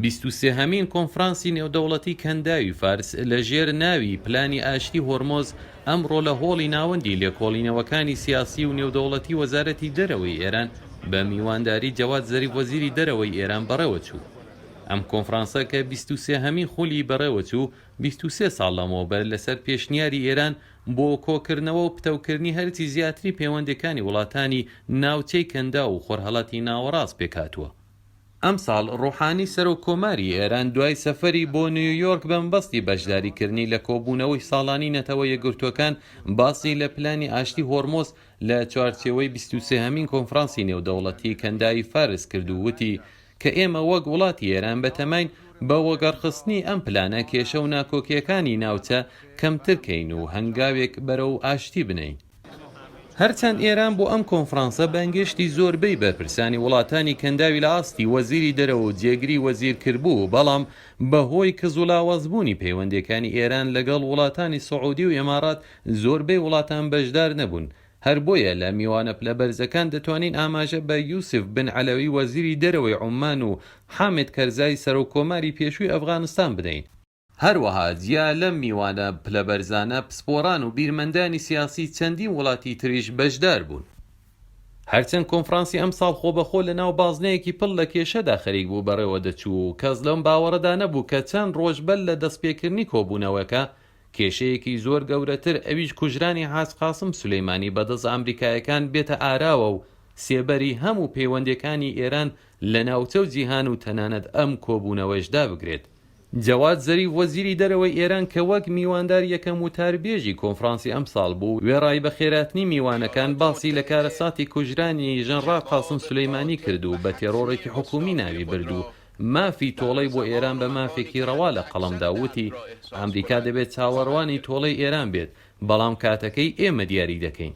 23هەمین کۆنفرانسی نێودەوڵەتی کەنداوی فارس لەژێر ناوی پلانی ئاشتی هۆرمۆز ئەمڕۆ لە هۆڵی ناوەندی لێکۆڵینەوەکانی سیاسی و نێودەوڵەتی وەزارەتی دەرەوەی ئێران بە میوانداری جەواد زەریف وەزیری دەرەوەی ئێران بەڕێوە چوو. ئەم کۆنفرانسە کە 23هەمین خولی بەڕێوە چوو 23 ساڵ لەمەوبەر لەسەر پێشنیاری ئێران بۆ کۆکردنەوە و پتەوکردنی هەرچی زیاتری پەیوەندەکانی وڵاتانی ناوچەی کەندا و خۆرهەڵاتی ناوەڕاست پێکاتووە. ئەم ساڵ ڕۆحانی سەرۆکۆماری ئێران دوای سەفەری بۆ نیویۆرک بەمبەستی بەشداریکردنی لە کۆبوونەوەی ساڵانی نەتەوە یەکگرتوەکان باسی لە پلانی ئاشتی هۆرمۆز لە چوارچێوەی 23هەمین کۆنفرانسی نێودەوڵەتی کەنداوی فارس کرد و وتی کە ئێمە وەک وڵاتی ئێران بەتەماین بە وەگەڕخستنی ئەم پلانە کێشە و ناکۆکیەکانی ناوچە کەمترکەین و هەنگاوێک بەرەو ئاشتی بنین. هەرچەند ئێران بۆ ئەم کۆنفرانسە بەنگشتی زۆربەی بەرپرسانی وڵاتانی کەنداوی لە ئاستی وەزیری دەرەوە و جێگری وەزیر کردبوو، بەڵام بەهۆی کزولاوەزبوونی پەیوەندیەکانی ئێران لەگەڵ وڵاتانی سعودی و ئێمارات زۆربەی وڵاتان بەشدار نەبوون. هەر بۆیە لە میوانە پلەبەرزەکان دەتوانین ئاماژە بە یوسف بن عەلەوی وەزیری دەرەوەی عومان و حامد کەرزای سەرۆکۆماری پێشووی ئەفغانستان بدەین. هەروەها جیا لەم میوانە پلەبەرزانە پسپۆران و بیرمەندانی سیاسی چەندین وڵاتی تریش بەشدار بوون. هەرچەند کۆنفرانسی ئەم ساڵ خۆبەخۆ لە ناو بازنەیەکی پڵ لە کێشەدا خەریک بوو بەڕێوە دەچوو و کەس لەم باوەڕەدا نەبوو کە چەند ڕۆژبەر لە دەستپێکردنی کۆبوونەوەکە کێشەیەکی زۆر گەورەتر ئەویش کوژرانی حاج قاسم سولەیمانی بەدەست ئەمریکایەکان بێتە ئاراوە و سێبەری هەموو پەیوەندیەکانی ئێران لە ناوچە و جیهان و تەنانەت ئەم کۆبوونەوەشدا بگرێت. جەواد زەریف وەزیری دەرەوەی ئێران کە وەک میواندار یەکەم وتاربێژی کۆنفرانسی ئەم ساڵ بوو، وێڕای بە خێراتنی میوانەکان باسی لە کارەساتی کوژرانی ژەنڕال قاسم سولەیمانی کرد و بە تێڕۆڕێکی حکومی ناوی برد و مافی تۆڵەی بۆ ئێران بە مافێکی ڕەوا لە قەڵەمدا وتی ئەمریکا دەبێت چاوەڕوانی تۆڵەی ئێران بێت، بەڵام کاتەکەی ئێمە دیاری دەکەین.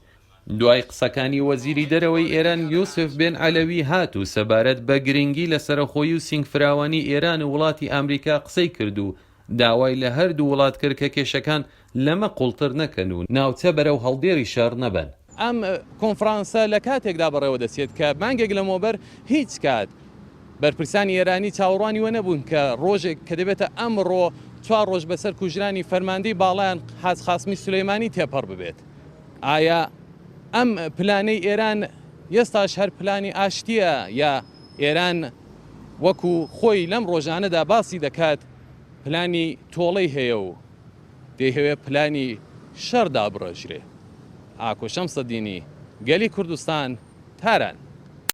دوای قسەکانی وەزیری دەرەوەی ئێران یوسف بن عەلەوی هات و سەبارەت بە گرنگی لە سەرخۆیی و سینگفراوانی ئێران و وڵاتی ئەمریکا قسەی کرد و داوای لە هەردوو وڵات کرد کە کێشەکان لەمە قوڵتر نەکەن و ناوچە بەرەو هەڵدێری شەڕ نەبن. ئەم کۆنفرانسە لە کاتێکدا بەڕێوە دەچێت کە مانگێک لەمەوبەر هیچ کات بەرپرسانی ئێرانی چاوەڕوانی وە نەبوون کە ڕۆژێک کە دەبێتە ئەمڕۆ 4 ڕۆژ بەسەر کوژرانی فەرماندەی باڵایان حاج قاسمی سولەیمانی تێپەڕ ببێت. ئایا ئەم پلانەی ئێران ئێستاش هەر پلانی ئاشتیە یا ئێران وەکو خۆی لەم ڕۆژانەدا باسی دەکات پلانی تۆڵەی هەیە و دەیهەوێت پلانی شەڕدا بڕۆژرێ؟ ئاکۆ شەمسەدینی گەلی کوردستان، تاران.